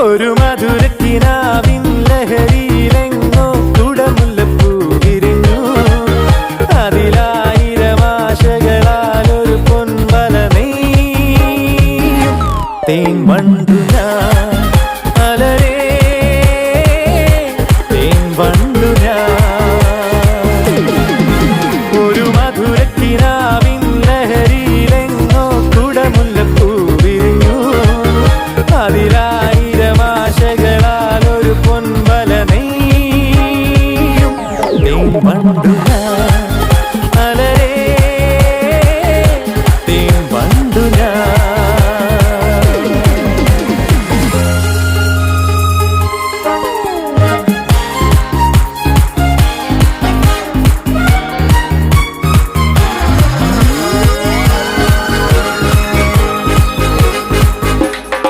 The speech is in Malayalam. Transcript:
ഒരു മധുരക്കിനാവിൻ ലഹരിയിലെങ്ങോ കുടമുല്ലപ്പൂ വിരിഞ്ഞു. അതിലായിരം ആശകളാൽ ഒരു പൊൻവല നെയ്യും തേൻ വണ്ടു ഞാൻ.